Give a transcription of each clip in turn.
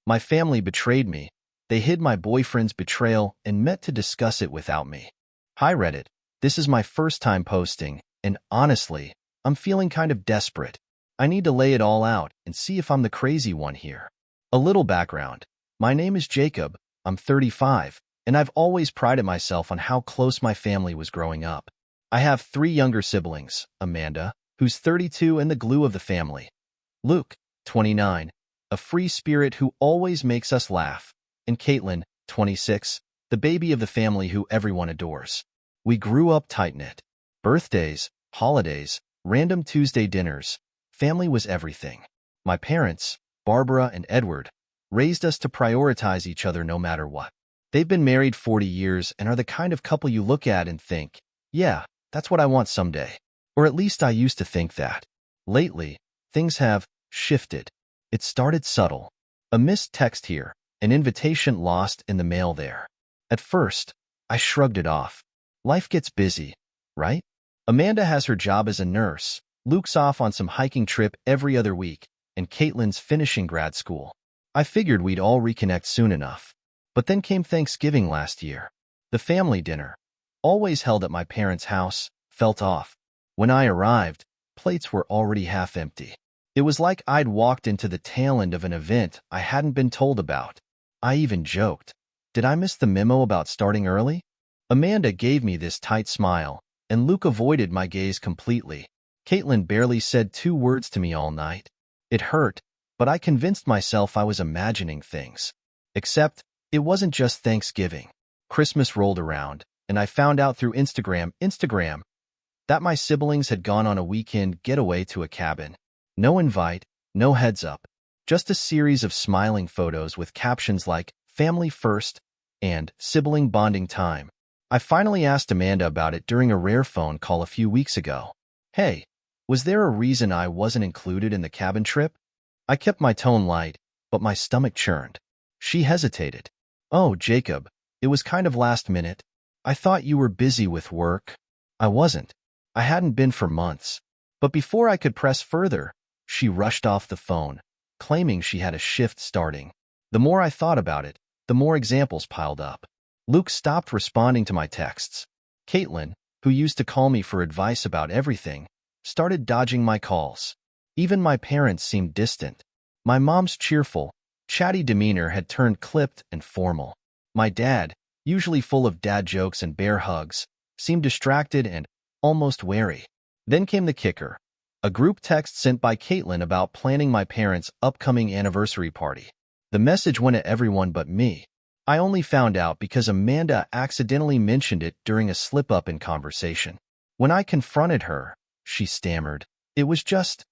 My family betrayed me. They hid my boyfriend's betrayal and met to discuss it without me. Hi Reddit, this is my first time posting, and honestly, I'm feeling kind of desperate. I need to lay it all out and see if I'm the crazy one here. A little background. My name is Jacob, I'm 35, and I've always prided myself on how close my family was growing up. I have 3 younger siblings, Amanda, who's 32 and the glue of the family, Luke, 29, a free spirit who always makes us laugh, and Caitlin, 26, the baby of the family who everyone adores. We grew up tight-knit. Birthdays, holidays, random Tuesday dinners, family was everything. My parents, Barbara and Edward, raised us to prioritize each other no matter what. They've been married 40 years and are the kind of couple you look at and think, yeah, that's what I want someday. Or at least I used to think that. Lately, things have shifted. It started subtle. A missed text here, an invitation lost in the mail there. At first, I shrugged it off. Life gets busy, right? Amanda has her job as a nurse, Luke's off on some hiking trip every other week, and Caitlin's finishing grad school. I figured we'd all reconnect soon enough. But then came Thanksgiving last year. The family dinner, always held at my parents' house, felt off. When I arrived, plates were already half empty. It was like I'd walked into the tail end of an event I hadn't been told about. I even joked, did I miss the memo about starting early? Amanda gave me this tight smile, and Luke avoided my gaze completely. Caitlin barely said 2 words to me all night. It hurt, but I convinced myself I was imagining things. Except, it wasn't just Thanksgiving. Christmas rolled around, and I found out through Instagram, that my siblings had gone on a weekend getaway to a cabin. No invite, no heads up, just a series of smiling photos with captions like, family first, and sibling bonding time. I finally asked Amanda about it during a rare phone call a few weeks ago. Hey, was there a reason I wasn't included in the cabin trip? I kept my tone light, but my stomach churned. She hesitated. Oh, Jacob, it was kind of last minute. I thought you were busy with work. I wasn't. I hadn't been for months. But before I could press further, she rushed off the phone, claiming she had a shift starting. The more I thought about it, the more examples piled up. Luke stopped responding to my texts. Caitlin, who used to call me for advice about everything, started dodging my calls. Even my parents seemed distant. My mom's cheerful, chatty demeanor had turned clipped and formal. My dad, usually full of dad jokes and bear hugs, seemed distracted and almost wary. Then came the kicker. A group text sent by Caitlin about planning my parents' upcoming anniversary party. The message went to everyone but me. I only found out because Amanda accidentally mentioned it during a slip-up in conversation. When I confronted her, she stammered, it was just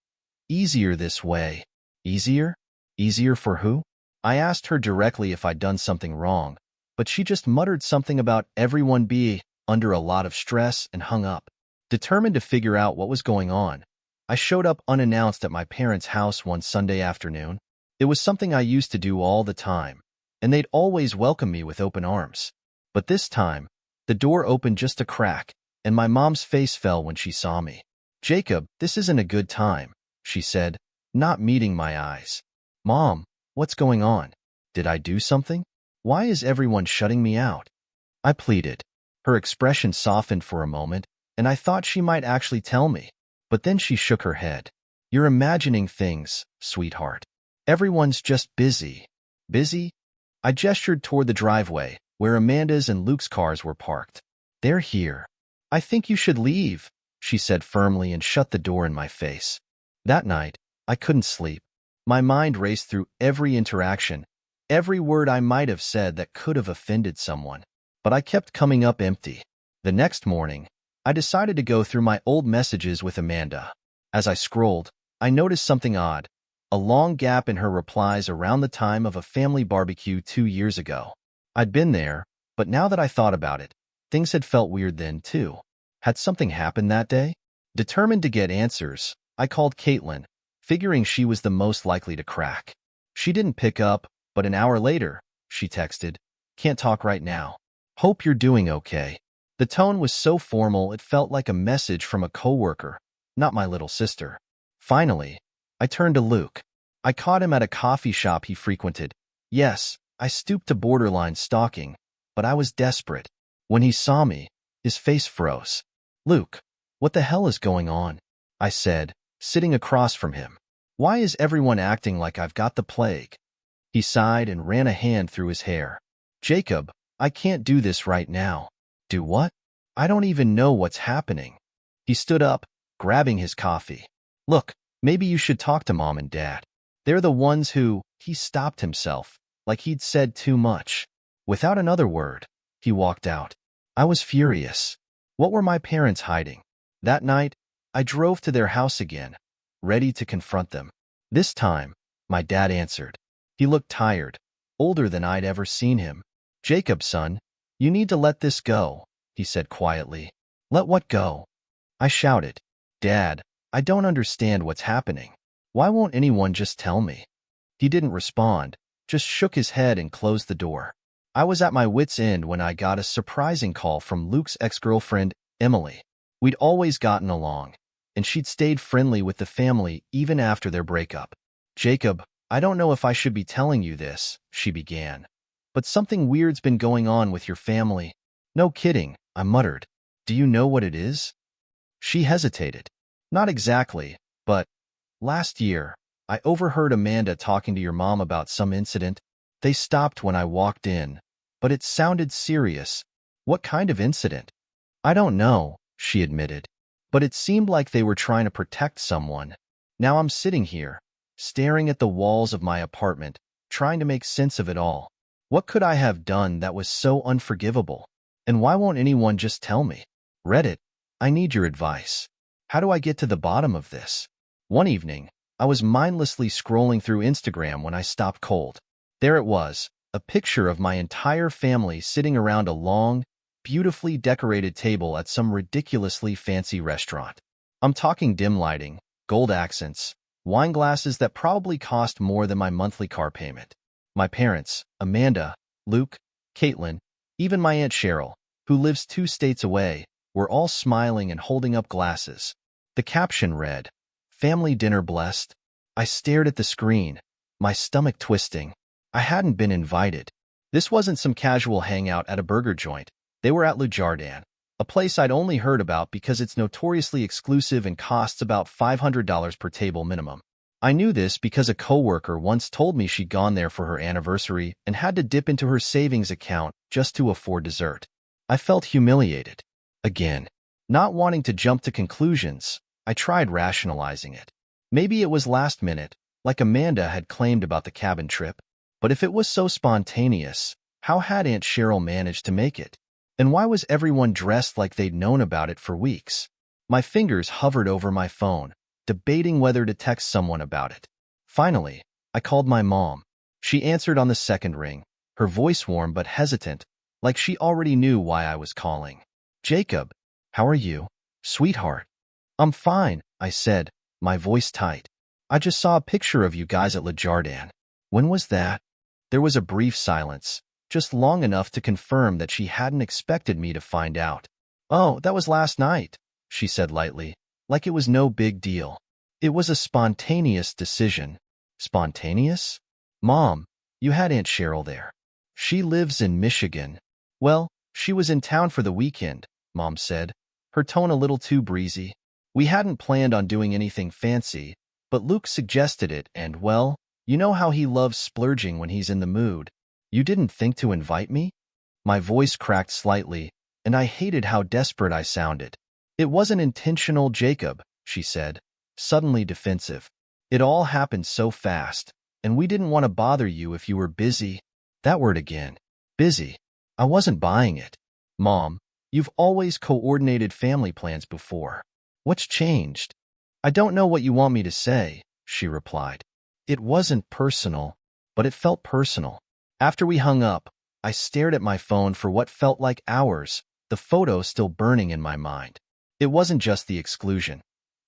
easier this way. Easier? Easier for who? I asked her directly if I'd done something wrong, but she just muttered something about everyone being under a lot of stress and hung up. Determined to figure out what was going on, I showed up unannounced at my parents' house one Sunday afternoon. It was something I used to do all the time, and they'd always welcome me with open arms. But this time, the door opened just a crack, and my mom's face fell when she saw me. Jacob, this isn't a good time, she said, not meeting my eyes. Mom, what's going on? Did I do something? Why is everyone shutting me out? I pleaded. Her expression softened for a moment, and I thought she might actually tell me. But then she shook her head. You're imagining things, sweetheart. Everyone's just busy. Busy? I gestured toward the driveway, where Amanda's and Luke's cars were parked. They're here. I think you should leave, she said firmly and shut the door in my face. That night, I couldn't sleep. My mind raced through every interaction, every word I might have said that could have offended someone. But I kept coming up empty. The next morning, I decided to go through my old messages with Amanda. As I scrolled, I noticed something odd, a long gap in her replies around the time of a family barbecue 2 years ago. I'd been there, but now that I thought about it, things had felt weird then too. Had something happened that day? Determined to get answers, I called Caitlin, figuring she was the most likely to crack. She didn't pick up, but an hour later, she texted, "Can't talk right now. Hope you're doing okay." The tone was so formal it felt like a message from a coworker, not my little sister. Finally, I turned to Luke. I caught him at a coffee shop he frequented, Yes, I stooped to borderline stalking, but I was desperate. When he saw me, his face froze. Luke, what the hell is going on? I said, sitting across from him. Why is everyone acting like I've got the plague? He sighed and ran a hand through his hair. Jacob, I can't do this right now. Do what? I don't even know what's happening. He stood up, grabbing his coffee. Look, maybe you should talk to Mom and Dad. They're the ones who— He stopped himself, like he'd said too much. Without another word, he walked out. I was furious. What were my parents hiding? That night, I drove to their house again, ready to confront them. This time, my dad answered. He looked tired, older than I'd ever seen him. Jacob, son, you need to let this go, he said quietly. Let what go? I shouted. Dad, I don't understand what's happening. Why won't anyone just tell me? He didn't respond, just shook his head and closed the door. I was at my wit's end when I got a surprising call from Luke's ex-girlfriend, Emily. We'd always gotten along, and she'd stayed friendly with the family even after their breakup. Jacob, I don't know if I should be telling you this, she began, but something weird's been going on with your family. No kidding, I muttered. Do you know what it is? She hesitated. Not exactly, but last year, I overheard Amanda talking to your mom about some incident. They stopped when I walked in, but it sounded serious. What kind of incident? I don't know, she admitted, but it seemed like they were trying to protect someone. Now I'm sitting here, staring at the walls of my apartment, trying to make sense of it all. What could I have done that was so unforgivable? And why won't anyone just tell me? Reddit, I need your advice. How do I get to the bottom of this? One evening, I was mindlessly scrolling through Instagram when I stopped cold. There it was, a picture of my entire family sitting around a long, beautifully decorated table at some ridiculously fancy restaurant. I'm talking dim lighting, gold accents, wine glasses that probably cost more than my monthly car payment. My parents, Amanda, Luke, Caitlin, even my Aunt Cheryl, who lives 2 states away, were all smiling and holding up glasses. The caption read, "Family dinner blessed." I stared at the screen, my stomach twisting. I hadn't been invited. This wasn't some casual hangout at a burger joint. They were at Le Jardin, a place I'd only heard about because it's notoriously exclusive and costs about $500 per table minimum. I knew this because a coworker once told me she'd gone there for her anniversary and had to dip into her savings account just to afford dessert. I felt humiliated. Again, not wanting to jump to conclusions, I tried rationalizing it. Maybe it was last minute, like Amanda had claimed about the cabin trip. But if it was so spontaneous, how had Aunt Cheryl managed to make it? And why was everyone dressed like they'd known about it for weeks? My fingers hovered over my phone, debating whether to text someone about it. Finally, I called my mom. She answered on the second ring, her voice warm but hesitant, like she already knew why I was calling. Jacob, how are you, sweetheart? I'm fine, I said, my voice tight. I just saw a picture of you guys at Le Jardin. When was that? There was a brief silence, just long enough to confirm that she hadn't expected me to find out. Oh, that was last night, she said lightly, like it was no big deal. It was a spontaneous decision. Spontaneous? Mom, you had Aunt Cheryl there. She lives in Michigan. Well, she was in town for the weekend, Mom said, her tone a little too breezy. We hadn't planned on doing anything fancy, but Luke suggested it and, well, you know how he loves splurging when he's in the mood. You didn't think to invite me? My voice cracked slightly, and I hated how desperate I sounded. It wasn't intentional, Jacob, she said, suddenly defensive. It all happened so fast, and we didn't want to bother you if you were busy. That word again. Busy. I wasn't buying it. Mom, you've always coordinated family plans before. What's changed? I don't know what you want me to say, she replied. It wasn't personal, but it felt personal. After we hung up, I stared at my phone for what felt like hours, the photo still burning in my mind. It wasn't just the exclusion.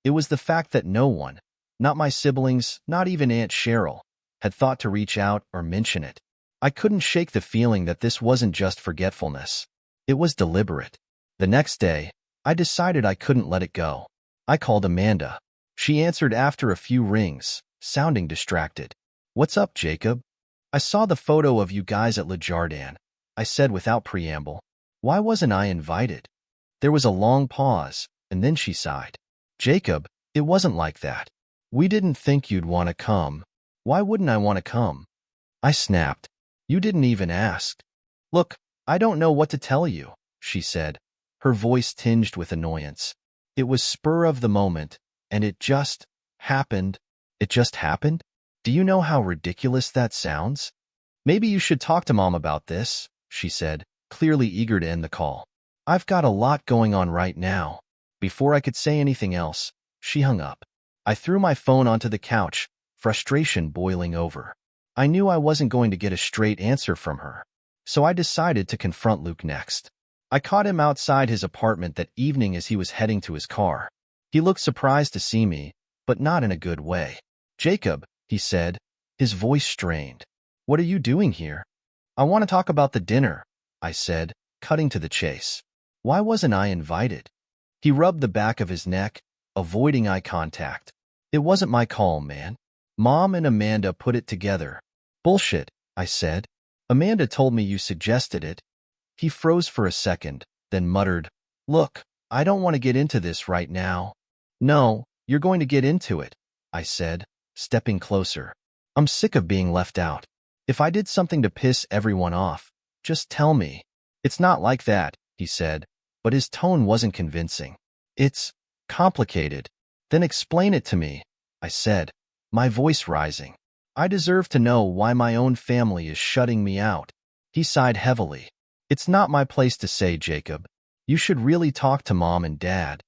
It was the fact that no one, not my siblings, not even Aunt Cheryl, had thought to reach out or mention it. I couldn't shake the feeling that this wasn't just forgetfulness. It was deliberate. The next day, I decided I couldn't let it go. I called Amanda. She answered after a few rings, sounding distracted. What's up, Jacob? I saw the photo of you guys at Le Jardin, I said without preamble. Why wasn't I invited? There was a long pause, and then she sighed. Jacob, it wasn't like that. We didn't think you'd want to come. Why wouldn't I want to come? I snapped. You didn't even ask. Look, I don't know what to tell you, she said, her voice tinged with annoyance. It was spur of the moment, and it just happened. It just happened? Do you know how ridiculous that sounds? Maybe you should talk to Mom about this, she said, clearly eager to end the call. I've got a lot going on right now. Before I could say anything else, she hung up. I threw my phone onto the couch, frustration boiling over. I knew I wasn't going to get a straight answer from her, so I decided to confront Luke next. I caught him outside his apartment that evening as he was heading to his car. He looked surprised to see me, but not in a good way. Jacob, he said, his voice strained. What are you doing here? I want to talk about the dinner, I said, cutting to the chase. Why wasn't I invited? He rubbed the back of his neck, avoiding eye contact. It wasn't my call, man. Mom and Amanda put it together. Bullshit, I said. Amanda told me you suggested it. He froze for a second, then muttered, Look, I don't want to get into this right now. No, you're going to get into it, I said, stepping closer. I'm sick of being left out. If I did something to piss everyone off, just tell me. It's not like that, he said, but his tone wasn't convincing. It's complicated. Then explain it to me, I said, my voice rising. I deserve to know why my own family is shutting me out. He sighed heavily. It's not my place to say, Jacob. You should really talk to Mom and Dad.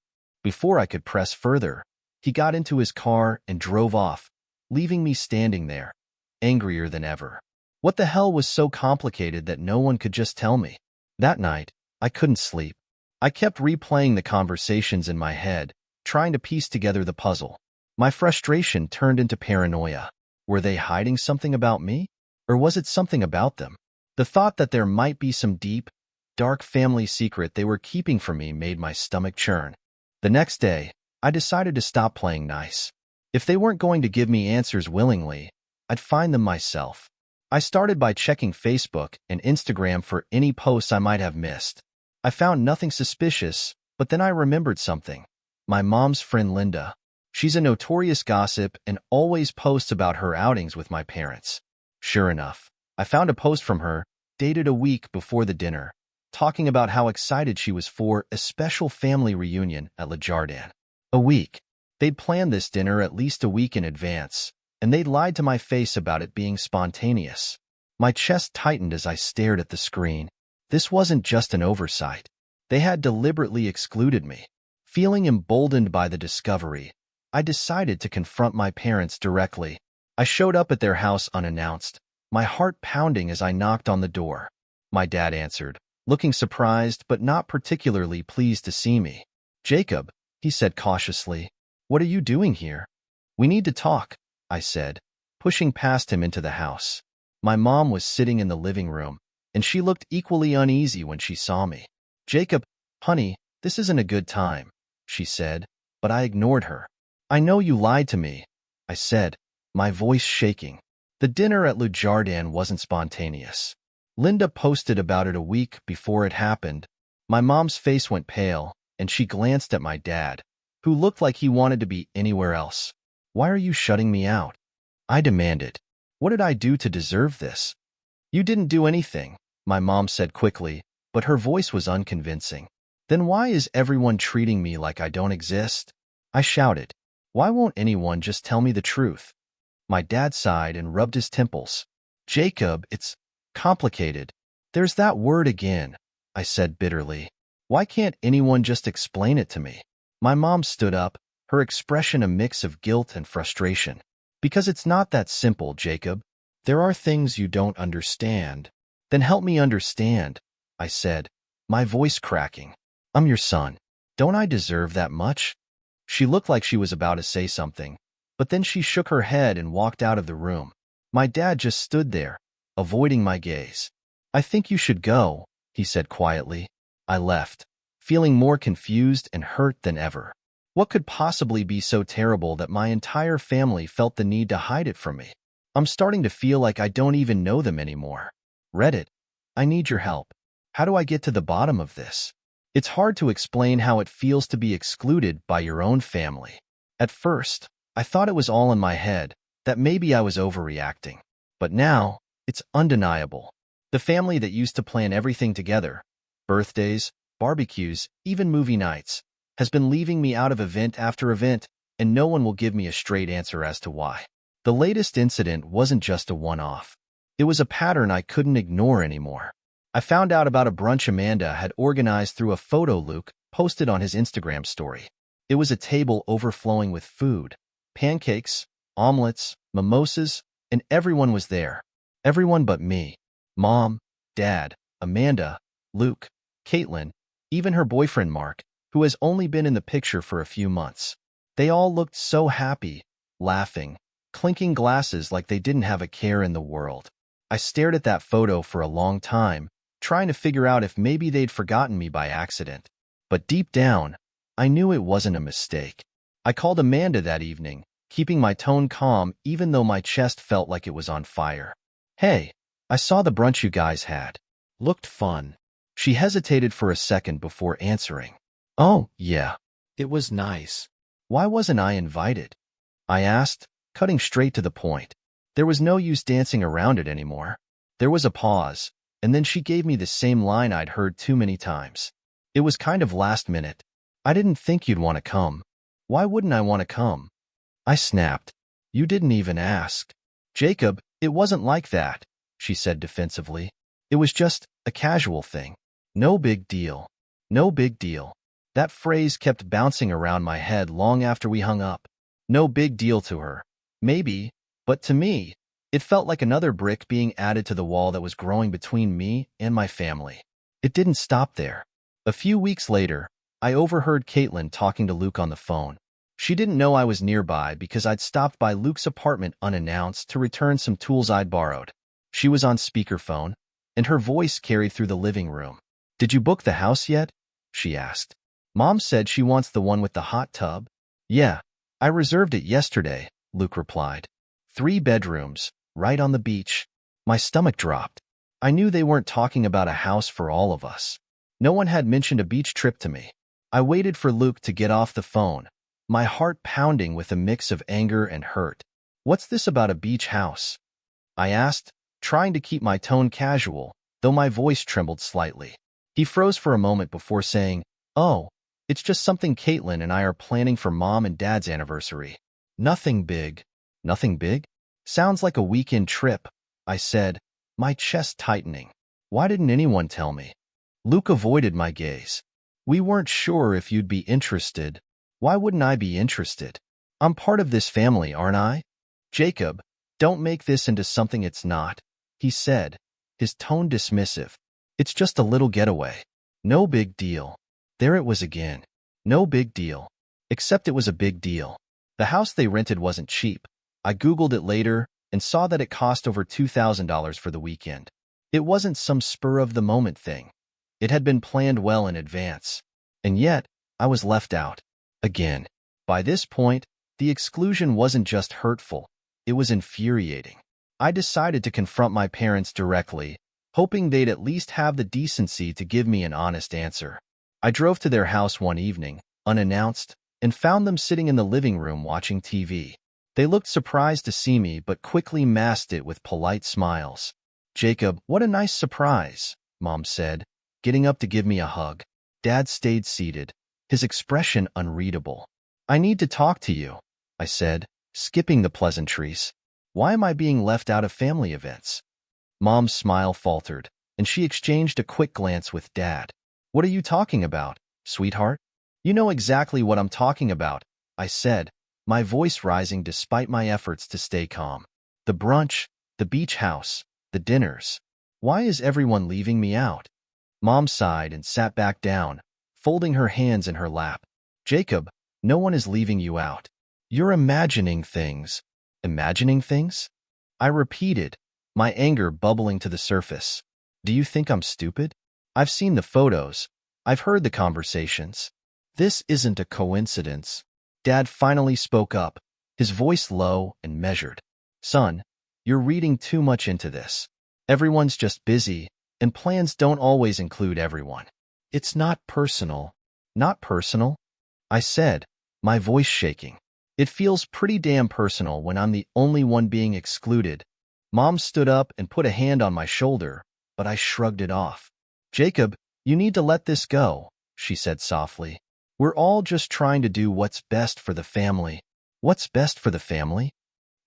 Before I could press further, he got into his car and drove off, leaving me standing there, angrier than ever. What the hell was so complicated that no one could just tell me? That night, I couldn't sleep. I kept replaying the conversations in my head, trying to piece together the puzzle. My frustration turned into paranoia. Were they hiding something about me? Or was it something about them? The thought that there might be some deep, dark family secret they were keeping from me made my stomach churn. The next day, I decided to stop playing nice. If they weren't going to give me answers willingly, I'd find them myself. I started by checking Facebook and Instagram for any posts I might have missed. I found nothing suspicious, but then I remembered something. My mom's friend Linda. She's a notorious gossip and always posts about her outings with my parents. Sure enough, I found a post from her, dated a week before the dinner, talking about how excited she was for a special family reunion at Le Jardin. A week. They'd planned this dinner at least a week in advance, and they'd lied to my face about it being spontaneous. My chest tightened as I stared at the screen. This wasn't just an oversight. They had deliberately excluded me. Feeling emboldened by the discovery, I decided to confront my parents directly. I showed up at their house unannounced, my heart pounding as I knocked on the door. My dad answered, looking surprised but not particularly pleased to see me. Jacob, he said cautiously, what are you doing here? We need to talk, I said, pushing past him into the house. My mom was sitting in the living room, and she looked equally uneasy when she saw me. Jacob, honey, this isn't a good time, she said, but I ignored her. I know you lied to me, I said, my voice shaking. The dinner at Le Jardin wasn't spontaneous. Linda posted about it a week before it happened. My mom's face went pale, and she glanced at my dad, who looked like he wanted to be anywhere else. Why are you shutting me out? I demanded. What did I do to deserve this? You didn't do anything, my mom said quickly, but her voice was unconvincing. Then why is everyone treating me like I don't exist? I shouted. Why won't anyone just tell me the truth? My dad sighed and rubbed his temples. Jacob, it's complicated. There's that word again, I said bitterly. Why can't anyone just explain it to me? My mom stood up, her expression a mix of guilt and frustration. Because it's not that simple, Jacob. There are things you don't understand. Then help me understand, I said, my voice cracking. I'm your son. Don't I deserve that much? She looked like she was about to say something, but then she shook her head and walked out of the room. My dad just stood there, avoiding my gaze. I think you should go, he said quietly. I left, feeling more confused and hurt than ever. What could possibly be so terrible that my entire family felt the need to hide it from me? I'm starting to feel like I don't even know them anymore. Reddit, I need your help. How do I get to the bottom of this? It's hard to explain how it feels to be excluded by your own family. At first, I thought it was all in my head, that maybe I was overreacting. But now, it's undeniable. The family that used to plan everything together, birthdays, barbecues, even movie nights, has been leaving me out of event after event, and no one will give me a straight answer as to why. The latest incident wasn't just a one-off. It was a pattern I couldn't ignore anymore. I found out about a brunch Amanda had organized through a photo Luke posted on his Instagram story. It was a table overflowing with food, pancakes, omelets, mimosas, and everyone was there. Everyone but me. Mom, Dad, Amanda, Luke, Caitlin, even her boyfriend Mark, who has only been in the picture for a few months. They all looked so happy, laughing, clinking glasses like they didn't have a care in the world. I stared at that photo for a long time, trying to figure out if maybe they'd forgotten me by accident. But deep down, I knew it wasn't a mistake. I called Amanda that evening, keeping my tone calm even though my chest felt like it was on fire. Hey, I saw the brunch you guys had. Looked fun. She hesitated for a second before answering. Oh, yeah. It was nice. Why wasn't I invited? I asked, cutting straight to the point. There was no use dancing around it anymore. There was a pause, and then she gave me the same line I'd heard too many times. It was kind of last minute. I didn't think you'd want to come. Why wouldn't I want to come? I snapped. You didn't even ask. Jacob, it wasn't like that, she said defensively. It was just a casual thing. No big deal. No big deal. That phrase kept bouncing around my head long after we hung up. No big deal to her. Maybe, but to me, it felt like another brick being added to the wall that was growing between me and my family. It didn't stop there. A few weeks later, I overheard Caitlin talking to Luke on the phone. She didn't know I was nearby because I'd stopped by Luke's apartment unannounced to return some tools I'd borrowed. She was on speakerphone, and her voice carried through the living room. Did you book the house yet? She asked. Mom said she wants the one with the hot tub. Yeah, I reserved it yesterday, Luke replied. 3 bedrooms, right on the beach. My stomach dropped. I knew they weren't talking about a house for all of us. No one had mentioned a beach trip to me. I waited for Luke to get off the phone, my heart pounding with a mix of anger and hurt. What's this about a beach house? I asked, trying to keep my tone casual, though my voice trembled slightly. He froze for a moment before saying, Oh, it's just something Caitlin and I are planning for Mom and Dad's anniversary. Nothing big. Nothing big? Sounds like a weekend trip, I said, my chest tightening. Why didn't anyone tell me? Luke avoided my gaze. We weren't sure if you'd be interested. Why wouldn't I be interested? I'm part of this family, aren't I? Jacob, don't make this into something it's not, he said, his tone dismissive. It's just a little getaway. No big deal. There it was again. No big deal. Except it was a big deal. The house they rented wasn't cheap. I Googled it later and saw that it cost over $2,000 for the weekend. It wasn't some spur-of-the-moment thing. It had been planned well in advance. And yet, I was left out. Again. By this point, the exclusion wasn't just hurtful. It was infuriating. I decided to confront my parents directly, hoping they'd at least have the decency to give me an honest answer. I drove to their house one evening, unannounced, and found them sitting in the living room watching TV. They looked surprised to see me but quickly masked it with polite smiles. Jacob, what a nice surprise, Mom said, getting up to give me a hug. Dad stayed seated, his expression unreadable. I need to talk to you, I said, skipping the pleasantries. Why am I being left out of family events? Mom's smile faltered, and she exchanged a quick glance with Dad. What are you talking about, sweetheart? You know exactly what I'm talking about, I said, my voice rising despite my efforts to stay calm. The brunch, the beach house, the dinners. Why is everyone leaving me out? Mom sighed and sat back down, folding her hands in her lap. Jacob, no one is leaving you out. You're imagining things. Imagining things? I repeated, my anger bubbling to the surface. Do you think I'm stupid? I've seen the photos. I've heard the conversations. This isn't a coincidence. Dad finally spoke up, his voice low and measured. Son, You're reading too much into this. Everyone's just busy, and plans don't always include everyone. It's not personal. Not personal? I said, my voice shaking. It feels pretty damn personal when I'm the only one being excluded. Mom stood up and put a hand on my shoulder, but I shrugged it off. Jacob, you need to let this go, she said softly. We're all just trying to do what's best for the family. What's best for the family?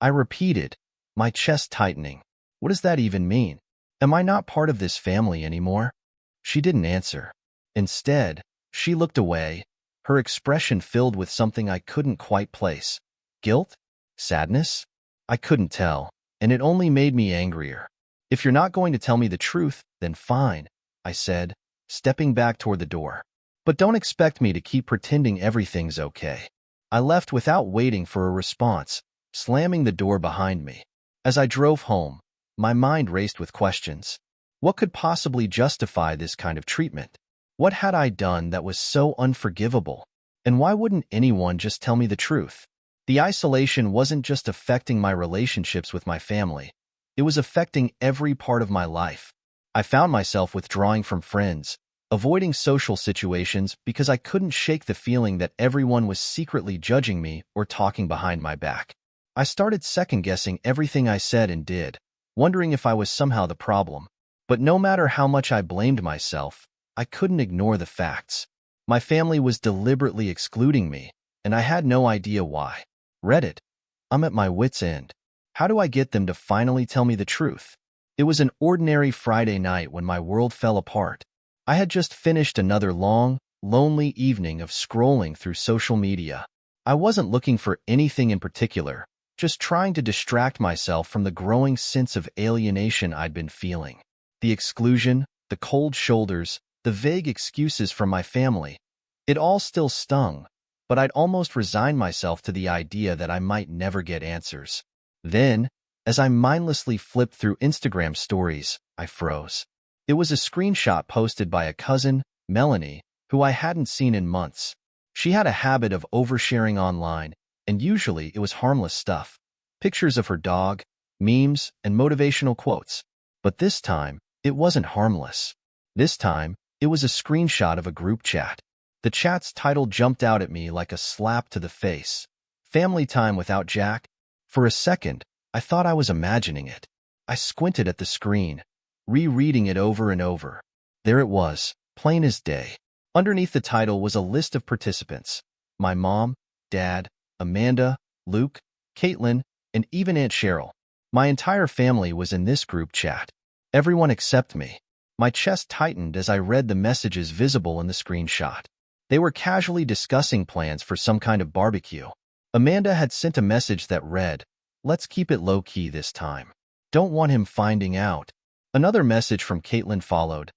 I repeated, my chest tightening. What does that even mean? Am I not part of this family anymore? She didn't answer. Instead, she looked away, her expression filled with something I couldn't quite place. Guilt? Sadness? I couldn't tell, and it only made me angrier. If you're not going to tell me the truth, then fine, I said, stepping back toward the door. But don't expect me to keep pretending everything's okay. I left without waiting for a response, slamming the door behind me. As I drove home, my mind raced with questions. What could possibly justify this kind of treatment? What had I done that was so unforgivable? And why wouldn't anyone just tell me the truth? The isolation wasn't just affecting my relationships with my family. It was affecting every part of my life. I found myself withdrawing from friends, avoiding social situations because I couldn't shake the feeling that everyone was secretly judging me or talking behind my back. I started second-guessing everything I said and did, wondering if I was somehow the problem. But no matter how much I blamed myself, I couldn't ignore the facts. My family was deliberately excluding me, and I had no idea why. Reddit. I'm at my wit's end. How do I get them to finally tell me the truth? It was an ordinary Friday night when my world fell apart. I had just finished another long, lonely evening of scrolling through social media. I wasn't looking for anything in particular, just trying to distract myself from the growing sense of alienation I'd been feeling. The exclusion, the cold shoulders, the vague excuses from my family. It all still stung, but I'd almost resigned myself to the idea that I might never get answers. Then, as I mindlessly flipped through Instagram stories, I froze. It was a screenshot posted by a cousin, Melanie, who I hadn't seen in months. She had a habit of oversharing online, and usually it was harmless stuff. Pictures of her dog, memes, and motivational quotes. But this time, it wasn't harmless. This time, it was a screenshot of a group chat. The chat's title jumped out at me like a slap to the face. Family Time Without Jack? For a second, I thought I was imagining it. I squinted at the screen, rereading it over and over. There it was, plain as day. Underneath the title was a list of participants. My mom, dad, Amanda, Luke, Caitlin, and even Aunt Cheryl. My entire family was in this group chat. Everyone except me. My chest tightened as I read the messages visible in the screenshot. They were casually discussing plans for some kind of barbecue. Amanda had sent a message that read, "Let's keep it low-key this time. Don't want him finding out." Another message from Caitlin followed.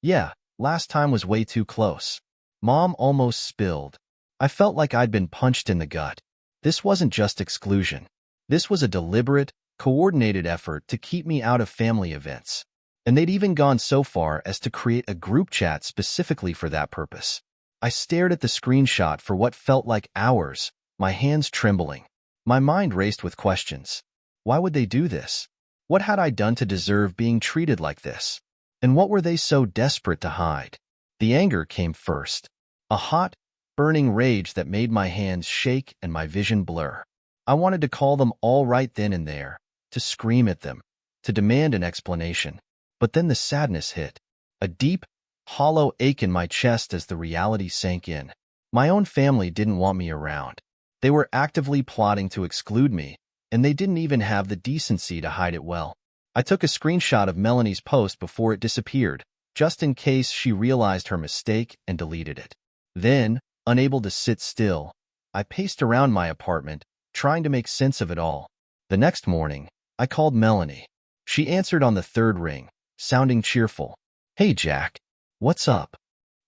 "Yeah, last time was way too close." Mom almost spilled. I felt like I'd been punched in the gut. This wasn't just exclusion. This was a deliberate, coordinated effort to keep me out of family events. And they'd even gone so far as to create a group chat specifically for that purpose. I stared at the screenshot for what felt like hours, my hands trembling. My mind raced with questions. Why would they do this? What had I done to deserve being treated like this? And what were they so desperate to hide? The anger came first. A hot, burning rage that made my hands shake and my vision blur. I wanted to call them all right then and there, to scream at them, to demand an explanation. But then the sadness hit. A deep, hollow ache in my chest as the reality sank in. My own family didn't want me around. They were actively plotting to exclude me, and they didn't even have the decency to hide it well. I took a screenshot of Melanie's post before it disappeared, just in case she realized her mistake and deleted it. Then, unable to sit still, I paced around my apartment, trying to make sense of it all. The next morning, I called Melanie. She answered on the third ring, sounding cheerful. "Hey, Jack. What's up?"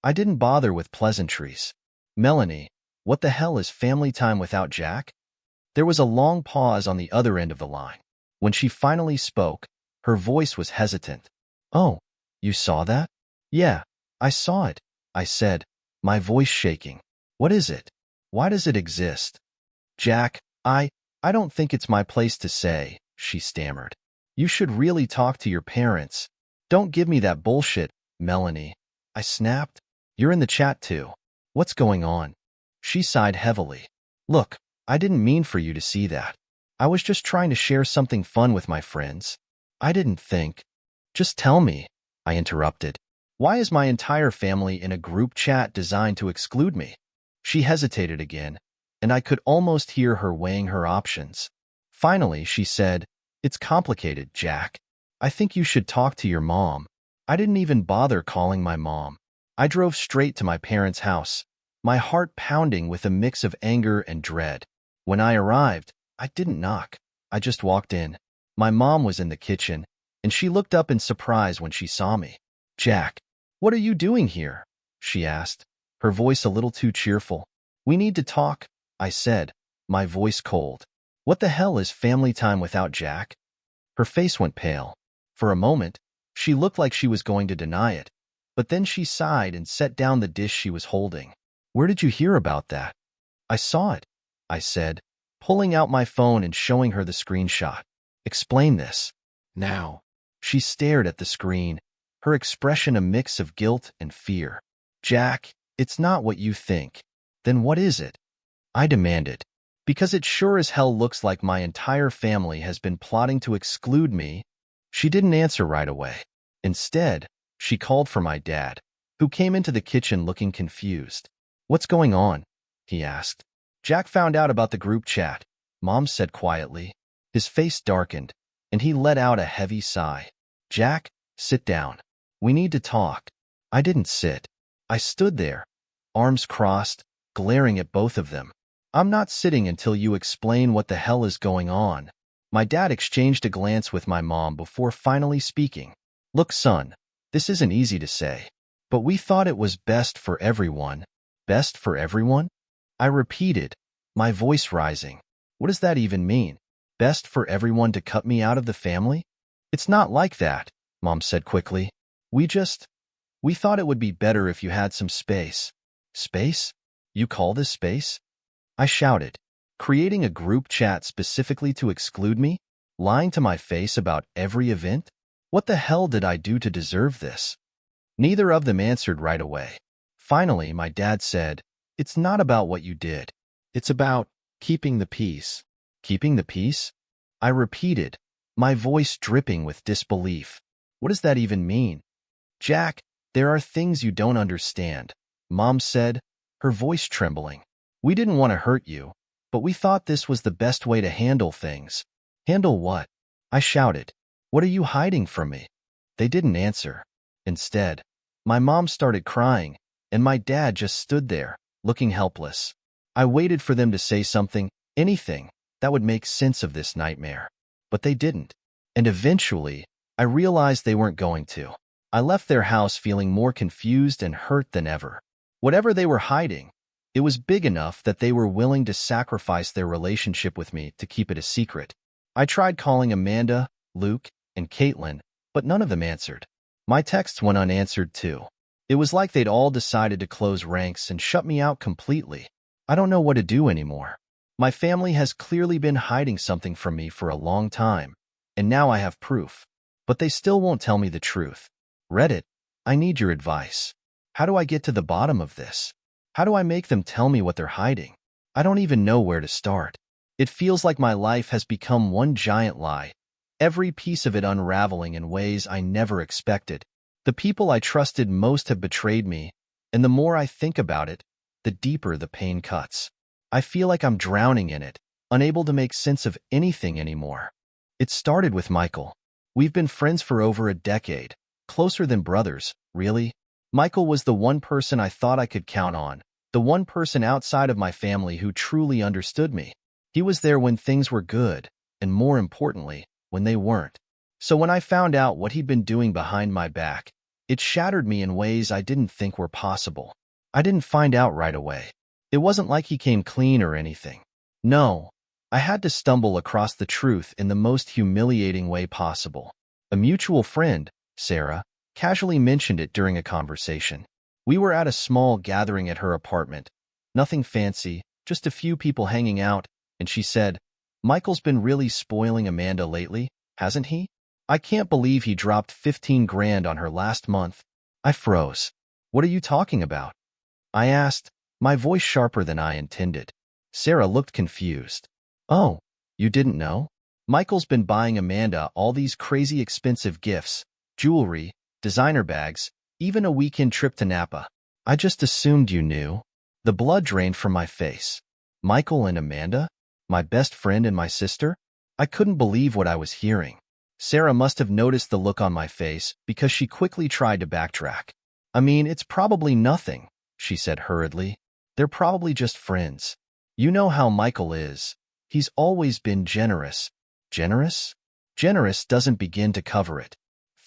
I didn't bother with pleasantries. "Melanie, what the hell is family time without Jack?" There was a long pause on the other end of the line. When she finally spoke, her voice was hesitant. "Oh, you saw that?" "Yeah, I saw it," I said, my voice shaking. "What is it? Why does it exist?" "Jack, I don't think it's my place to say," she stammered. You should really talk to your parents. Don't give me that bullshit, Melanie. I snapped. You're in the chat too. What's going on? She sighed heavily. Look, I didn't mean for you to see that. I was just trying to share something fun with my friends. I didn't think. Just tell me, I interrupted. Why is my entire family in a group chat designed to exclude me? She hesitated again, and I could almost hear her weighing her options. Finally, she said, It's complicated, Jack. I think you should talk to your mom. I didn't even bother calling my mom. I drove straight to my parents' house, my heart pounding with a mix of anger and dread. When I arrived, I didn't knock. I just walked in. My mom was in the kitchen, and she looked up in surprise when she saw me. Jack, what are you doing here? She asked, her voice a little too cheerful. We need to talk, I said, my voice cold. What the hell is family time without Jack? Her face went pale. For a moment, she looked like she was going to deny it, but then she sighed and set down the dish she was holding. Where did you hear about that? I saw it, I said, pulling out my phone and showing her the screenshot. Explain this. Now. She stared at the screen, her expression a mix of guilt and fear. Jack, it's not what you think. Then what is it? I demanded. Because it sure as hell looks like my entire family has been plotting to exclude me. She didn't answer right away. Instead, she called for my dad, who came into the kitchen looking confused. What's going on? He asked. Jack found out about the group chat, Mom said quietly. His face darkened, and he let out a heavy sigh. Jack, sit down. We need to talk. I didn't sit. I stood there, arms crossed, glaring at both of them. I'm not sitting until you explain what the hell is going on. My dad exchanged a glance with my mom before finally speaking. Look, son, this isn't easy to say, but we thought it was best for everyone. Best for everyone? I repeated, my voice rising. What does that even mean? Best for everyone to cut me out of the family? It's not like that, Mom said quickly. We thought it would be better if you had some space. Space? You call this space? I shouted. Creating a group chat specifically to exclude me? Lying to my face about every event? What the hell did I do to deserve this? Neither of them answered right away. Finally, my dad said, It's not about what you did. It's about keeping the peace. Keeping the peace? I repeated, my voice dripping with disbelief. What does that even mean? Jack, there are things you don't understand, Mom said, her voice trembling. We didn't want to hurt you, but we thought this was the best way to handle things. Handle what? I shouted. What are you hiding from me? They didn't answer. Instead, my mom started crying, and my dad just stood there, looking helpless. I waited for them to say something, anything, that would make sense of this nightmare. But they didn't. And eventually, I realized they weren't going to. I left their house feeling more confused and hurt than ever. Whatever they were hiding, it was big enough that they were willing to sacrifice their relationship with me to keep it a secret. I tried calling Amanda, Luke, and Caitlin, but none of them answered. My texts went unanswered too. It was like they'd all decided to close ranks and shut me out completely. I don't know what to do anymore. My family has clearly been hiding something from me for a long time, and now I have proof. But they still won't tell me the truth. Reddit, I need your advice. How do I get to the bottom of this? How do I make them tell me what they're hiding? I don't even know where to start. It feels like my life has become one giant lie, every piece of it unraveling in ways I never expected. The people I trusted most have betrayed me, and the more I think about it, the deeper the pain cuts. I feel like I'm drowning in it, unable to make sense of anything anymore. It started with Michael. We've been friends for over a decade, closer than brothers, really. Michael was the one person I thought I could count on, the one person outside of my family who truly understood me. He was there when things were good, and more importantly, when they weren't. So when I found out what he'd been doing behind my back, it shattered me in ways I didn't think were possible. I didn't find out right away. It wasn't like he came clean or anything. No, I had to stumble across the truth in the most humiliating way possible. A mutual friend, Sarah, casually mentioned it during a conversation. We were at a small gathering at her apartment. Nothing fancy, just a few people hanging out, and she said, Michael's been really spoiling Amanda lately, hasn't he? I can't believe he dropped 15 grand on her last month. I froze. What are you talking about? I asked, my voice sharper than I intended. Sarah looked confused. Oh, you didn't know? Michael's been buying Amanda all these crazy expensive gifts, jewelry, designer bags, even a weekend trip to Napa. I just assumed you knew. The blood drained from my face. Michael and Amanda? My best friend and my sister? I couldn't believe what I was hearing. Sarah must have noticed the look on my face because she quickly tried to backtrack. I mean, it's probably nothing, she said hurriedly. They're probably just friends. You know how Michael is. He's always been generous. Generous? Generous doesn't begin to cover it.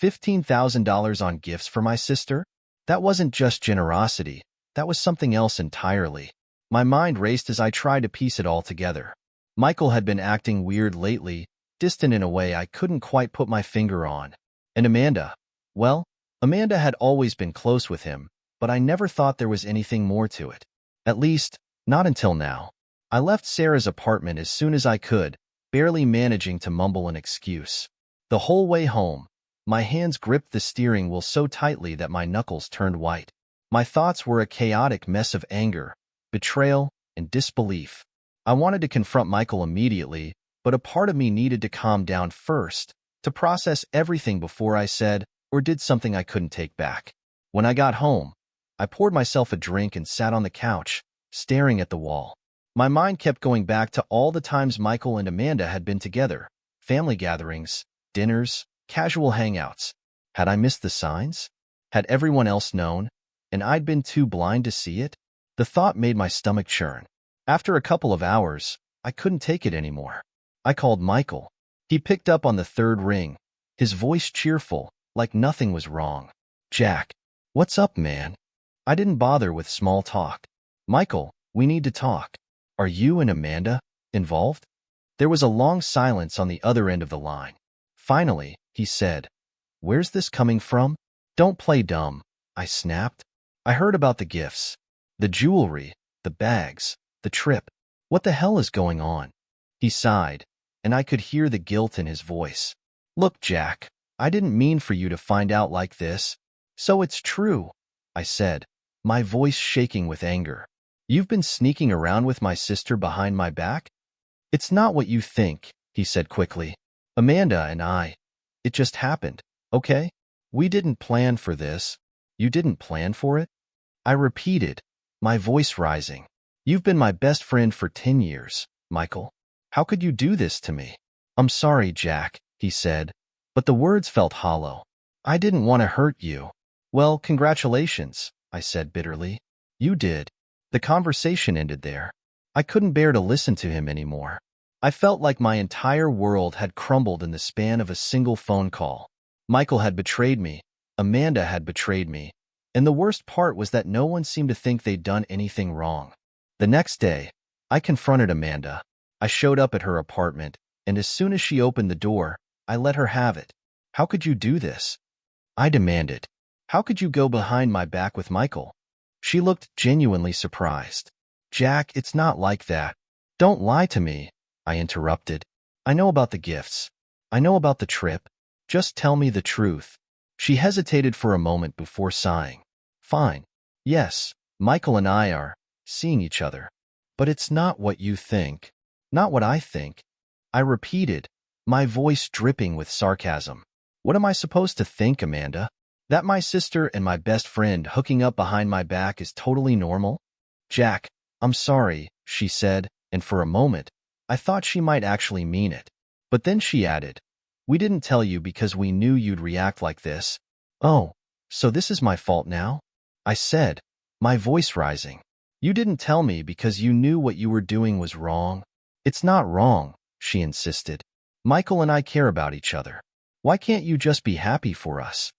$15,000 on gifts for my sister? That wasn't just generosity. That was something else entirely. My mind raced as I tried to piece it all together. Michael had been acting weird lately, distant in a way I couldn't quite put my finger on. And Amanda? Well, Amanda had always been close with him, but I never thought there was anything more to it. At least, not until now. I left Sarah's apartment as soon as I could, barely managing to mumble an excuse. The whole way home, my hands gripped the steering wheel so tightly that my knuckles turned white. My thoughts were a chaotic mess of anger, betrayal, and disbelief. I wanted to confront Michael immediately, but a part of me needed to calm down first, to process everything before I said or did something I couldn't take back. When I got home, I poured myself a drink and sat on the couch, staring at the wall. My mind kept going back to all the times Michael and Amanda had been together, family gatherings, dinners, casual hangouts. Had I missed the signs? Had everyone else known, and I'd been too blind to see it? The thought made my stomach churn. After a couple of hours, I couldn't take it anymore. I called Michael. He picked up on the third ring, his voice cheerful, like nothing was wrong. Jack, what's up, man? I didn't bother with small talk. Michael, we need to talk. Are you and Amanda involved? There was a long silence on the other end of the line. Finally, he said, Where's this coming from? Don't play dumb, I snapped. I heard about the gifts, the jewelry, the bags, the trip. What the hell is going on? He sighed, and I could hear the guilt in his voice. Look, Jack, I didn't mean for you to find out like this. So it's true, I said, my voice shaking with anger. You've been sneaking around with my sister behind my back? It's not what you think, he said quickly. Amanda and I. It just happened, okay? We didn't plan for this. You didn't plan for it? I repeated, my voice rising. You've been my best friend for 10 years, Michael. How could you do this to me? I'm sorry, Jack, he said, but the words felt hollow. I didn't want to hurt you. Well, congratulations, I said bitterly. You did. The conversation ended there. I couldn't bear to listen to him anymore. I felt like my entire world had crumbled in the span of a single phone call. Michael had betrayed me. Amanda had betrayed me. And the worst part was that no one seemed to think they'd done anything wrong. The next day, I confronted Amanda. I showed up at her apartment, and as soon as she opened the door, I let her have it. How could you do this? I demanded. How could you go behind my back with Michael? She looked genuinely surprised. Jack, it's not like that. Don't lie to me, I interrupted. I know about the gifts. I know about the trip. Just tell me the truth. She hesitated for a moment before sighing. Fine. Yes, Michael and I are seeing each other. But it's not what you think. Not what I think. I repeated, my voice dripping with sarcasm. What am I supposed to think, Amanda? That my sister and my best friend hooking up behind my back is totally normal? Jack, I'm sorry, she said, and for a moment, I thought she might actually mean it. But then she added, we didn't tell you because we knew you'd react like this. Oh, so this is my fault now? I said, my voice rising. You didn't tell me because you knew what you were doing was wrong. It's not wrong, she insisted. Michael and I care about each other. Why can't you just be happy for us?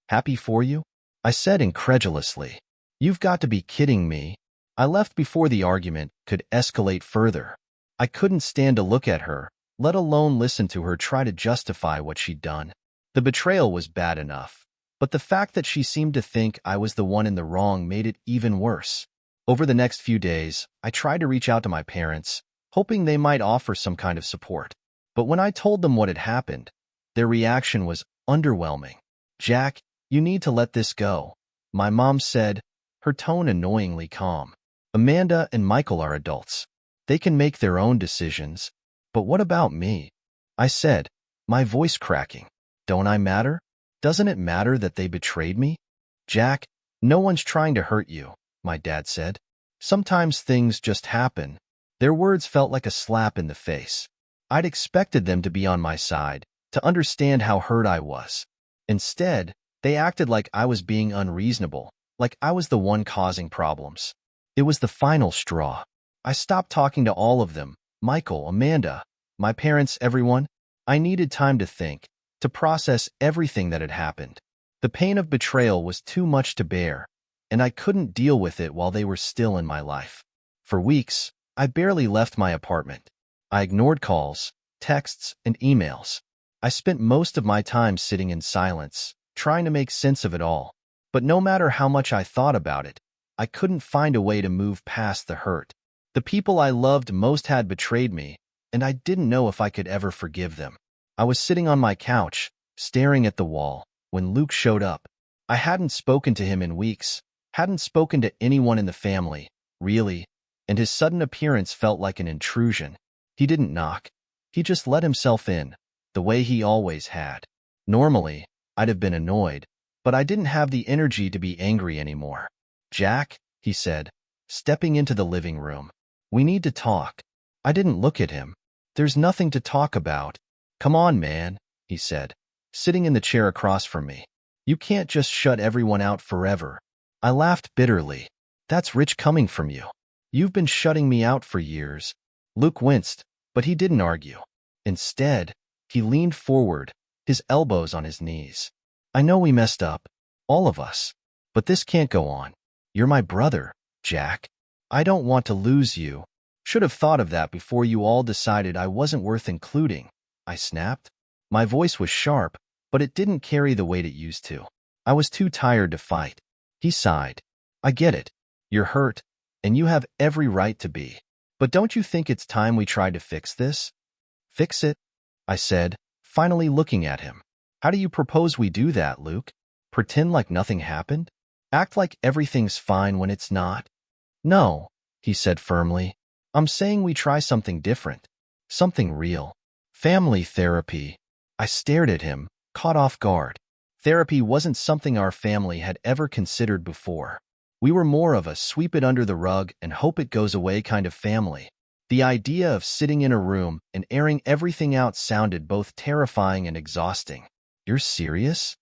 Happy for you? I said incredulously. You've got to be kidding me. I left before the argument could escalate further. I couldn't stand to look at her, let alone listen to her try to justify what she'd done. The betrayal was bad enough, but the fact that she seemed to think I was the one in the wrong made it even worse. Over the next few days, I tried to reach out to my parents, hoping they might offer some kind of support. But when I told them what had happened, Their reaction was underwhelming. "Jack, you need to let this go," my mom said, her tone annoyingly calm. "Amanda and Michael are adults. They can make their own decisions. But what about me?" I said, my voice cracking. "Don't I matter? Doesn't it matter that they betrayed me?" "Jack, no one's trying to hurt you," my dad said. "Sometimes things just happen." Their words felt like a slap in the face. I'd expected them to be on my side, to understand how hurt I was. Instead, they acted like I was being unreasonable, like I was the one causing problems. It was the final straw. I stopped talking to all of them, Michael, Amanda, my parents, everyone. I needed time to think, to process everything that had happened. The pain of betrayal was too much to bear, and I couldn't deal with it while they were still in my life. For weeks, I barely left my apartment. I ignored calls, texts, and emails. I spent most of my time sitting in silence, trying to make sense of it all. But no matter how much I thought about it, I couldn't find a way to move past the hurt. The people I loved most had betrayed me, and I didn't know if I could ever forgive them. I was sitting on my couch, staring at the wall, when Luke showed up. I hadn't spoken to him in weeks, hadn't spoken to anyone in the family, really, and his sudden appearance felt like an intrusion. He didn't knock. He just let himself in, the way he always had. Normally, I'd have been annoyed, but I didn't have the energy to be angry anymore. "Jack," he said, stepping into the living room. "We need to talk." I didn't look at him. "There's nothing to talk about." "Come on, man," he said, sitting in the chair across from me. "You can't just shut everyone out forever." I laughed bitterly. "That's rich coming from you. You've been shutting me out for years." Luke winced, but he didn't argue. Instead, he leaned forward, his elbows on his knees. "I know we messed up, all of us, but this can't go on. You're my brother, Jack. I don't want to lose you." "Should have thought of that before you all decided I wasn't worth including," I snapped. My voice was sharp, but it didn't carry the weight it used to. I was too tired to fight. He sighed. "I get it. You're hurt, and you have every right to be. But don't you think it's time we tried to fix this?" "Fix it?" I said, finally looking at him. "How do you propose we do that, Luke? Pretend like nothing happened? Act like everything's fine when it's not?" "No," he said firmly. "I'm saying we try something different. Something real. Family therapy." I stared at him, caught off guard. Therapy wasn't something our family had ever considered before. We were more of a sweep it under the rug and hope it goes away kind of family. The idea of sitting in a room and airing everything out sounded both terrifying and exhausting. "You're serious?"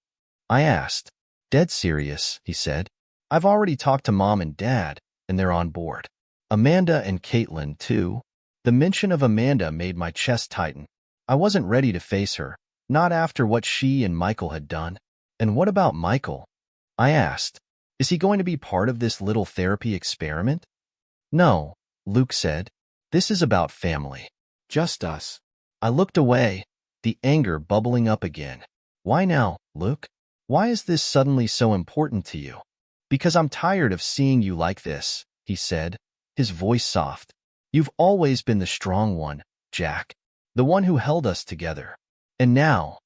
I asked. "Dead serious," he said. "I've already talked to Mom and Dad, and they're on board. Amanda and Caitlin, too." The mention of Amanda made my chest tighten. I wasn't ready to face her, not after what she and Michael had done. "And what about Michael?" I asked. "Is he going to be part of this little therapy experiment?" "No," Luke said. "This is about family. Just us." I looked away, the anger bubbling up again. "Why now, Luke? Why is this suddenly so important to you?" "Because I'm tired of seeing you like this," he said, his voice soft. "You've always been the strong one, Jack, the one who held us together. And now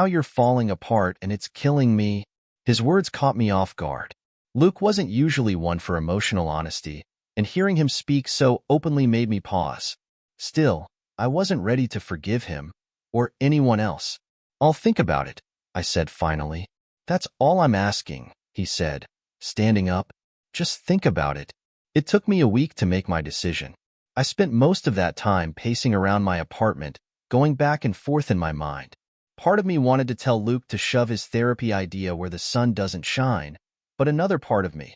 you're falling apart and it's killing me." His words caught me off guard. Luke wasn't usually one for emotional honesty, and hearing him speak so openly made me pause. Still, I wasn't ready to forgive him, or anyone else. "I'll think about it," I said finally. "That's all I'm asking," he said, standing up. "Just think about it." It took me a week to make my decision. I spent most of that time pacing around my apartment, going back and forth in my mind. Part of me wanted to tell Luke to shove his therapy idea where the sun doesn't shine, but another part of me,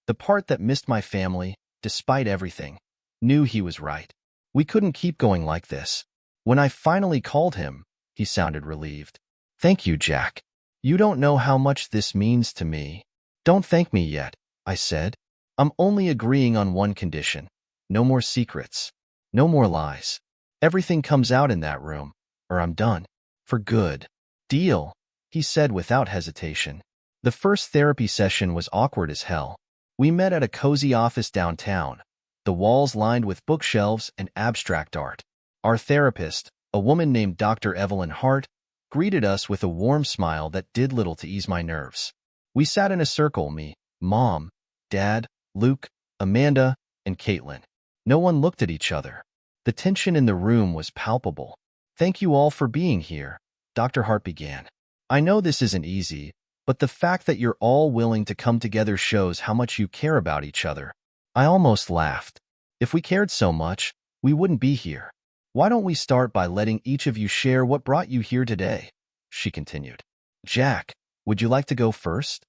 the part that missed my family, despite everything, knew he was right. We couldn't keep going like this. When I finally called him, he sounded relieved. "Thank you, Jack. You don't know how much this means to me." "Don't thank me yet," I said. "I'm only agreeing on one condition. No more secrets. No more lies. Everything comes out in that room, or I'm done. For good." "Deal," he said without hesitation. The first therapy session was awkward as hell. We met at a cozy office downtown, the walls lined with bookshelves and abstract art. Our therapist, a woman named Dr. Evelyn Hart, greeted us with a warm smile that did little to ease my nerves. We sat in a circle, me, Mom, Dad, Luke, Amanda, and Caitlin. No one looked at each other. The tension in the room was palpable. "Thank you all for being here," Dr. Hart began. "I know this isn't easy, but the fact that you're all willing to come together shows how much you care about each other." I almost laughed. "If we cared so much, we wouldn't be here. Why don't we start by letting each of you share what brought you here today?" she continued. "Jack, would you like to go first?"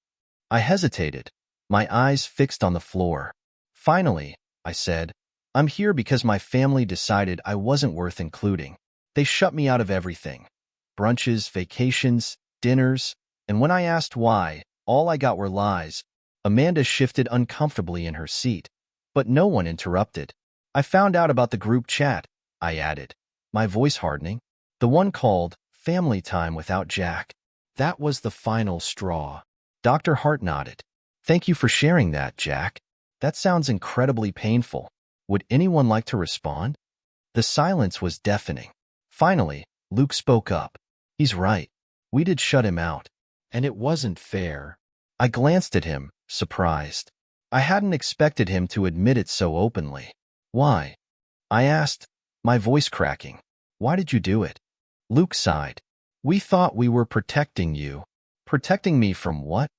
I hesitated, my eyes fixed on the floor. "Finally," I said, "I'm here because my family decided I wasn't worth including. They shut me out of everything. Brunches, vacations, dinners, and when I asked why, all I got were lies." Amanda shifted uncomfortably in her seat, but no one interrupted. "I found out about the group chat," I added, my voice hardening. "The one called Family Time Without Jack. That was the final straw." Dr. Hart nodded. "Thank you for sharing that, Jack. That sounds incredibly painful. Would anyone like to respond?" The silence was deafening. Finally, Luke spoke up. "He's right. We did shut him out. And it wasn't fair." I glanced at him, surprised. I hadn't expected him to admit it so openly. "Why?" I asked, my voice cracking. "Why did you do it?" Luke sighed. "We thought we were protecting you." "Protecting me from what?"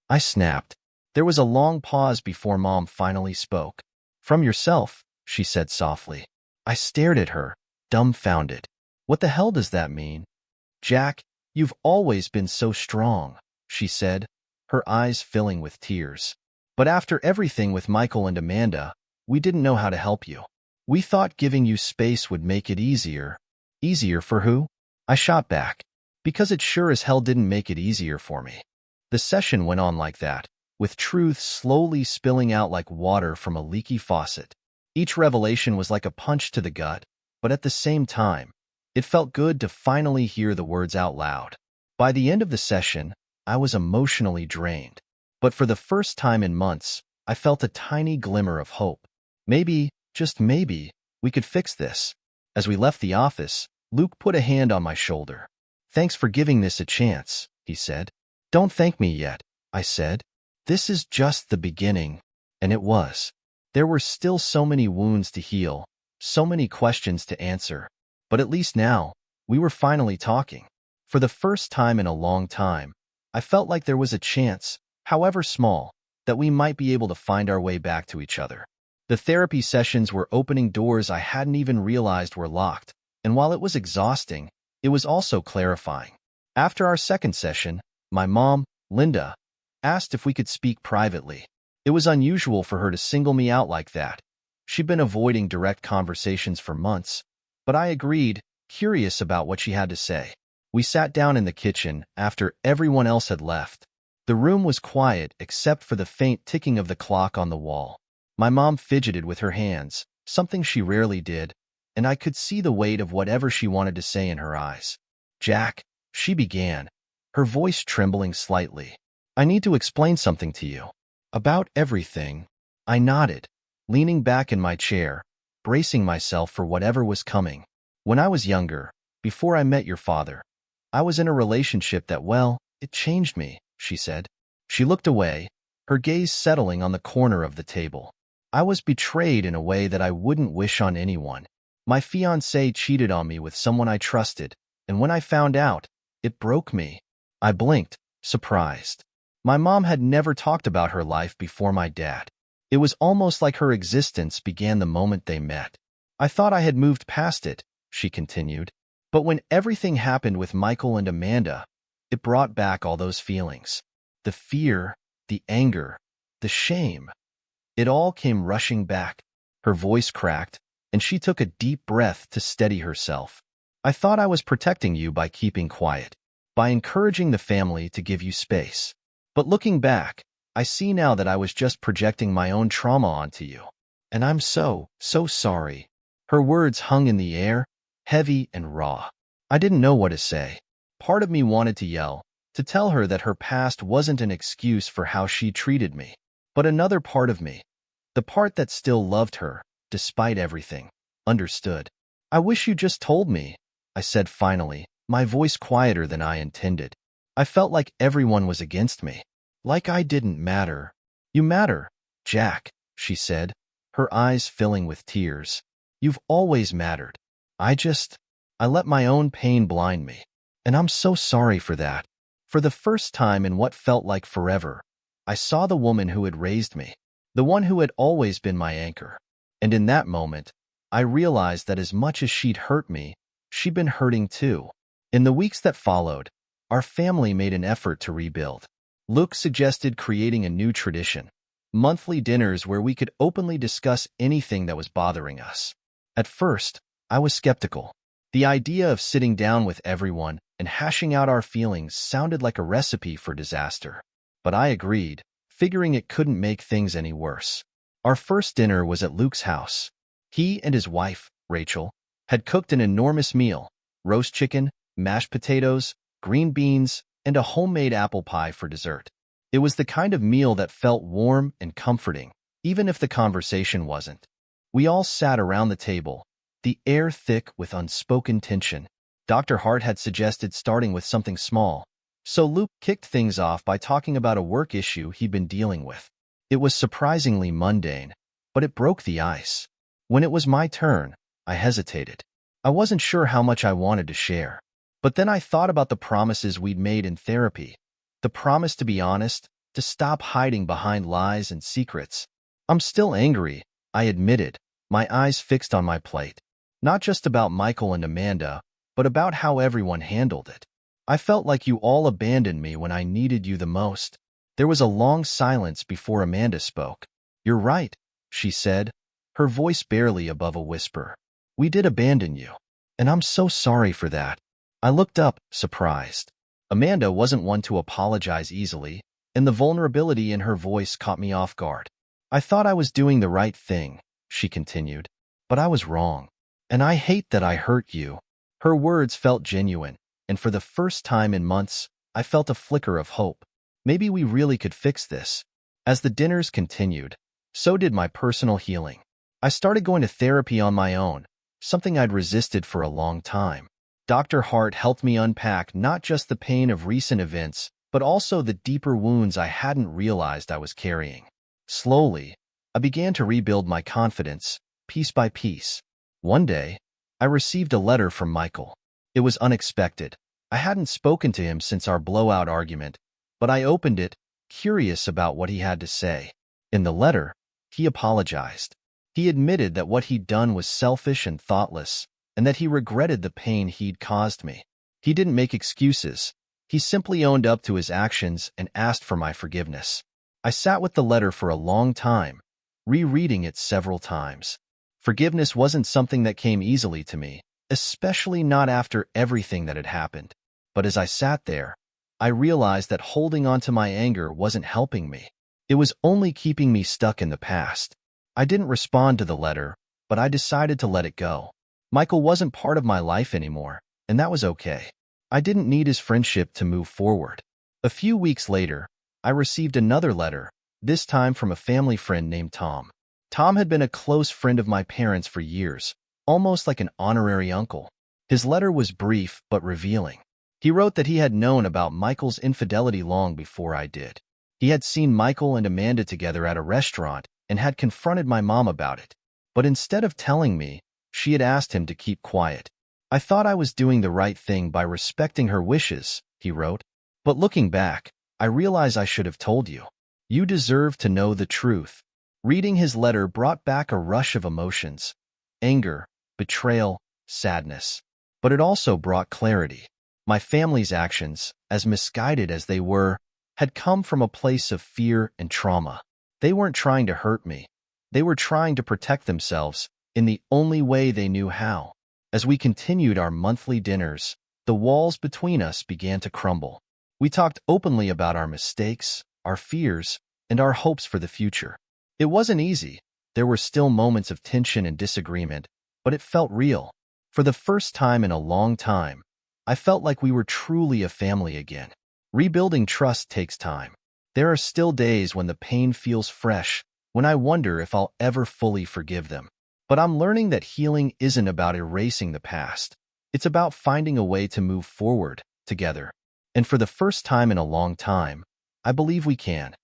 I snapped. There was a long pause before Mom finally spoke. "From yourself," she said softly. I stared at her, dumbfounded. "What the hell does that mean?" "Jack, you've always been so strong," she said, her eyes filling with tears. "But after everything with Michael and Amanda, we didn't know how to help you. We thought giving you space would make it easier." "Easier for who?" I shot back. "Because it sure as hell didn't make it easier for me." The session went on like that, with truth slowly spilling out like water from a leaky faucet. Each revelation was like a punch to the gut, but at the same time, it felt good to finally hear the words out loud. By the end of the session, I was emotionally drained. But for the first time in months, I felt a tiny glimmer of hope. Maybe, just maybe, we could fix this. As we left the office, Luke put a hand on my shoulder. "Thanks for giving this a chance," he said. "Don't thank me yet," I said. "This is just the beginning." And it was. There were still so many wounds to heal, so many questions to answer. But at least now, we were finally talking. For the first time in a long time, I felt like there was a chance, however small, that we might be able to find our way back to each other. The therapy sessions were opening doors I hadn't even realized were locked, and while it was exhausting, it was also clarifying. After our second session, my mom, Linda, asked if we could speak privately. It was unusual for her to single me out like that. She'd been avoiding direct conversations for months, but I agreed, curious about what she had to say. We sat down in the kitchen after everyone else had left. The room was quiet except for the faint ticking of the clock on the wall. My mom fidgeted with her hands, something she rarely did, and I could see the weight of whatever she wanted to say in her eyes. "Jack," she began, her voice trembling slightly. "I need to explain something to you. About everything." I nodded, leaning back in my chair, bracing myself for whatever was coming. "When I was younger, before I met your father, I was in a relationship that, well, it changed me," she said. She looked away, her gaze settling on the corner of the table. "I was betrayed in a way that I wouldn't wish on anyone. My fiancé cheated on me with someone I trusted, and when I found out, it broke me." I blinked, surprised. My mom had never talked about her life before my dad. It was almost like her existence began the moment they met. "I thought I had moved past it," she continued. "But when everything happened with Michael and Amanda, it brought back all those feelings. The fear, the anger, the shame. It all came rushing back." Her voice cracked, and she took a deep breath to steady herself. "I thought I was protecting you by keeping quiet, by encouraging the family to give you space. But looking back, I see now that I was just projecting my own trauma onto you. And I'm so sorry." Her words hung in the air, heavy and raw. I didn't know what to say. Part of me wanted to yell, to tell her that her past wasn't an excuse for how she treated me. But another part of me, the part that still loved her, despite everything, understood. "I wish you just told me," I said finally, my voice quieter than I intended. I felt like everyone was against me, like I didn't matter. You matter, Jack, she said, her eyes filling with tears. You've always mattered. I let my own pain blind me, and I'm so sorry for that. For the first time in what felt like forever, I saw the woman who had raised me, the one who had always been my anchor. And in that moment, I realized that as much as she'd hurt me, she'd been hurting too. In the weeks that followed, our family made an effort to rebuild. Luke suggested creating a new tradition, monthly dinners where we could openly discuss anything that was bothering us. At first, I was skeptical. The idea of sitting down with everyone and hashing out our feelings sounded like a recipe for disaster. But I agreed, figuring it couldn't make things any worse. Our first dinner was at Luke's house. He and his wife, Rachel, had cooked an enormous meal: roast chicken, mashed potatoes, green beans, and a homemade apple pie for dessert. It was the kind of meal that felt warm and comforting, even if the conversation wasn't. We all sat around the table, the air thick with unspoken tension. Dr. Hart had suggested starting with something small, so Luke kicked things off by talking about a work issue he'd been dealing with. It was surprisingly mundane, but it broke the ice. When it was my turn, I hesitated. I wasn't sure how much I wanted to share. But then I thought about the promises we'd made in therapy. The promise to be honest, to stop hiding behind lies and secrets. I'm still angry, I admitted, my eyes fixed on my plate. Not just about Michael and Amanda, but about how everyone handled it. I felt like you all abandoned me when I needed you the most. There was a long silence before Amanda spoke. You're right, she said, her voice barely above a whisper. We did abandon you, and I'm so sorry for that. I looked up, surprised. Amanda wasn't one to apologize easily, and the vulnerability in her voice caught me off guard. I thought I was doing the right thing, she continued, but I was wrong. And I hate that I hurt you. Her words felt genuine, and for the first time in months, I felt a flicker of hope. Maybe we really could fix this. As the dinners continued, so did my personal healing. I started going to therapy on my own, something I'd resisted for a long time. Dr. Hart helped me unpack not just the pain of recent events, but also the deeper wounds I hadn't realized I was carrying. Slowly, I began to rebuild my confidence, piece by piece. One day, I received a letter from Michael. It was unexpected. I hadn't spoken to him since our blowout argument, but I opened it, curious about what he had to say. In the letter, he apologized. He admitted that what he'd done was selfish and thoughtless, and that he regretted the pain he'd caused me. He didn't make excuses. He simply owned up to his actions and asked for my forgiveness. I sat with the letter for a long time, rereading it several times. Forgiveness wasn't something that came easily to me, especially not after everything that had happened. But as I sat there, I realized that holding on to my anger wasn't helping me. It was only keeping me stuck in the past. I didn't respond to the letter, but I decided to let it go. Michael wasn't part of my life anymore, and that was okay. I didn't need his friendship to move forward. A few weeks later, I received another letter, this time from a family friend named Tom. Tom had been a close friend of my parents for years, almost like an honorary uncle. His letter was brief but revealing. He wrote that he had known about Michael's infidelity long before I did. He had seen Michael and Amanda together at a restaurant and had confronted my mom about it. But instead of telling me, she had asked him to keep quiet. I thought I was doing the right thing by respecting her wishes, he wrote. But looking back, I realize I should have told you. You deserve to know the truth. Reading his letter brought back a rush of emotions: anger, betrayal, sadness. But it also brought clarity. My family's actions, as misguided as they were, had come from a place of fear and trauma. They weren't trying to hurt me. They were trying to protect themselves in the only way they knew how. As we continued our monthly dinners, the walls between us began to crumble. We talked openly about our mistakes, our fears, and our hopes for the future. It wasn't easy. There were still moments of tension and disagreement, but it felt real. For the first time in a long time, I felt like we were truly a family again. Rebuilding trust takes time. There are still days when the pain feels fresh, when I wonder if I'll ever fully forgive them. But I'm learning that healing isn't about erasing the past. It's about finding a way to move forward together. And for the first time in a long time, I believe we can.